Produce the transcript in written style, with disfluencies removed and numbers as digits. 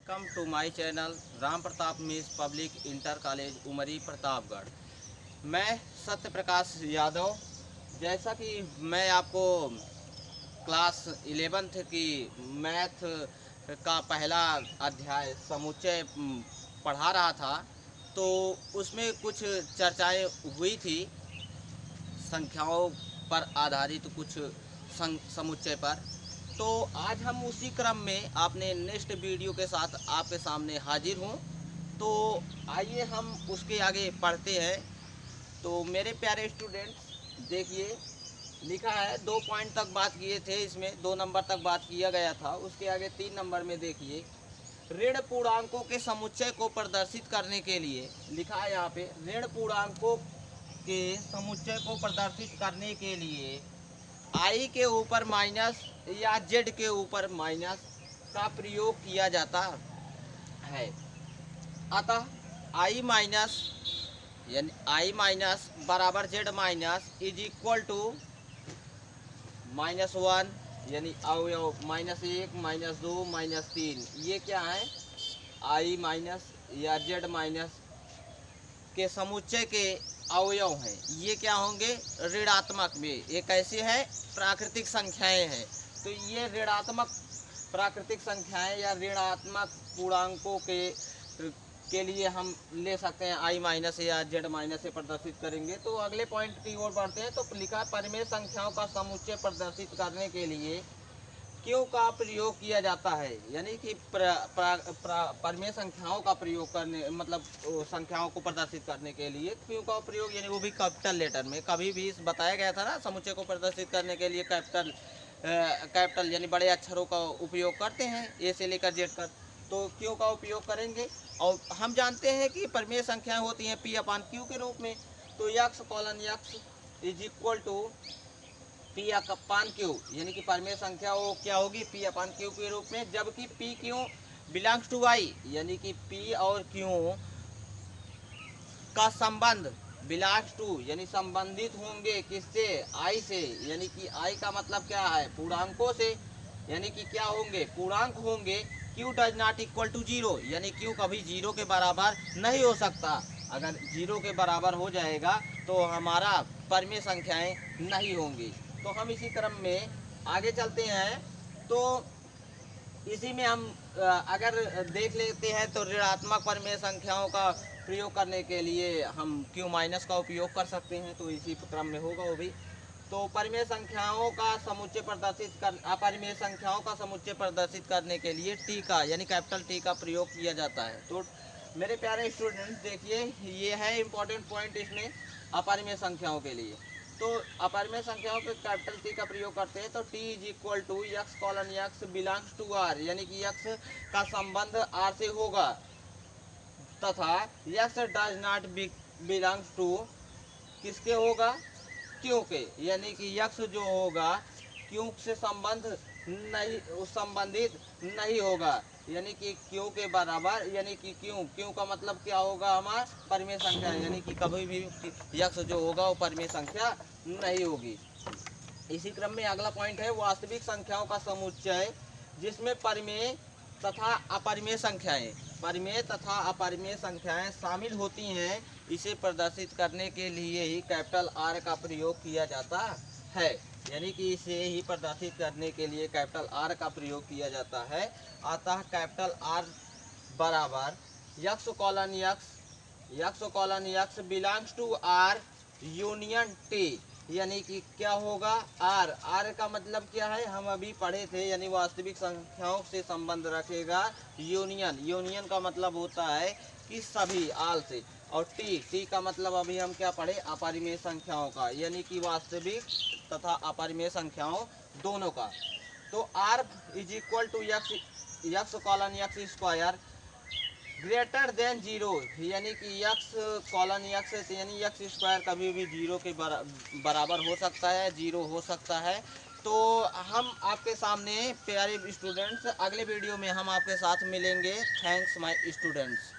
Welcome to my channel Ram Pratap मिस public inter college Umri Pratapgarh. मैं सत्य प्रकाश यादव। जैसा कि मैं आपको क्लास 11th की मैथ का पहला अध्याय समुच्चय पढ़ा रहा था, तो उसमें कुछ चर्चाएं हुई थी संख्याओं पर आधारित कुछ समुच्चय पर। तो आज हम उसी क्रम में आपने नेक्स्ट वीडियो के साथ आपके सामने हाजिर हूँ। तो आइए हम उसके आगे पढ़ते हैं। तो मेरे प्यारे स्टूडेंट्स देखिए, लिखा है 2 पॉइंट तक बात किए थे, इसमें 2 नंबर तक बात किया गया था। उसके आगे 3 नंबर में देखिए, ऋण पूर्णांकों के समुच्चय को प्रदर्शित करने के लिए लिखा है यहाँ पे, ऋण पूर्णांकों के समुच्चय को प्रदर्शित करने के लिए आई के ऊपर माइनस या जेड के ऊपर माइनस का प्रयोग किया जाता है। अतः आई माइनस यानी आई माइनस बराबर Z minus is equal to -1 यानी अवयव -1 -2 -3। ये क्या है? आई माइनस या जेड माइनस के समुच्चय के अवयव हैं। ये क्या होंगे? ऋणात्मक में। ये कैसे है? प्राकृतिक संख्याएं हैं। तो ये ऋणात्मक प्राकृतिक संख्याएं या ऋणात्मक पूर्णांकों के लिए हम ले सकते हैं आई माइनस या जेड माइनस से प्रदर्शित करेंगे। तो अगले पॉइंट की ओर बढ़ते हैं। तो लिखा परिमेय संख्याओं का समुच्चय प्रदर्शित करने के लिए क्यों का प्रयोग किया जाता है। यानी कि परिमेय संख्याओं का प्रयोग करने मतलब संख्याओं को प्रदर्शित करने के लिए क्यों का प्रयोग, यानी वो भी कैपिटल लेटर में। कभी भी बताया गया था ना, समुच्चय को प्रदर्शित करने के लिए कैपिटल यानी बड़े अक्षरों का उपयोग करते हैं, ए से लेकर जेड तक। तो क्यों का उपयोग करेंगे। और हम जानते हैं कि परिमेय संख्याएं होती हैं पी अपान क्यू के रूप में। तो x colon x is equal to P upon Q, यानी कि परिमेय संख्या वो क्या होगी? पी अपान क्यू के रूप में। जबकि पी क्यू बिलोंग्स टू आई, यानी कि पी और क्यू का संबंध बिलोंग्स टू यानी संबंधित होंगे किससे? आई से। यानी कि आई का मतलब क्या है? पूर्णांकों से। यानी कि क्या होंगे? पूर्णांक होंगे। Q does not equal to zero, यानी क्यू कभी जीरो के बराबर नहीं हो सकता। अगर जीरो के बराबर हो जाएगा तो हमारा परिमेय संख्याएं नहीं होंगी। तो हम इसी क्रम में आगे चलते हैं। तो इसी में हम अगर देख लेते हैं तो ऋणात्मक परिमेय संख्याओं का प्रयोग करने के लिए हम क्यू माइनस का उपयोग कर सकते हैं। तो इसी क्रम में होगा वो भी। तो परिमेय संख्याओं का समुच्चय प्रदर्शित कर अपरिमेय संख्याओं का समुच्चय प्रदर्शित करने के लिए टी का यानी कैपिटल टी का प्रयोग किया जाता है। तो मेरे प्यारे स्टूडेंट्स देखिए, ये है इम्पोर्टेंट पॉइंट इसमें अपरिमेय संख्याओं के लिए। तो अपरिमेय संख्याओं पे कैपिटल टी का प्रयोग करते हैं। तो T is equal to x colon x belongs to R, यानी कि यक्स का संबंध आर से होगा तथा x does not belongs to किसके होगा? क्यू के, यानी कि यक्स जो होगा क्यू से संबंधित नहीं होगा, यानी कि क्यू के बराबर। यानी कि क्यू का मतलब क्या होगा? हमारा परिमेय संख्या, यानी कि कभी भी यक्स जो होगा वो परिमेय संख्या नहीं होगी। इसी क्रम में अगला पॉइंट है वास्तविक संख्याओं का समुच्चय जिसमें परिमेय तथा अपरिमेय संख्याएं शामिल होती हैं, इसे प्रदर्शित करने के लिए ही कैपिटल आर का प्रयोग किया जाता है। यानी कि इसे ही प्रदर्शित करने के लिए कैपिटल आर का प्रयोग किया जाता है। अतः कैपिटल आर बराबर x colon x belongs to R union T, यानी कि क्या होगा? आर का मतलब क्या है? हम अभी पढ़े थे, यानी वास्तविक संख्याओं से संबंध रखेगा यूनियन का मतलब होता है कि सभी आल से। और टी का मतलब अभी हम क्या पढ़े? अपरिमेय संख्याओं का, यानी कि वास्तविक तथा अपरिमेय संख्याओं दोनों का। तो R is equal to x colon x square greater than zero, यानी कि यक्स कॉलन यक्स यानी यक्स स्क्वायर कभी भी जीरो के बराबर हो सकता है, जीरो हो सकता है। तो हम आपके सामने प्यारे स्टूडेंट्स अगले वीडियो में हम आपके साथ मिलेंगे। Thanks my students.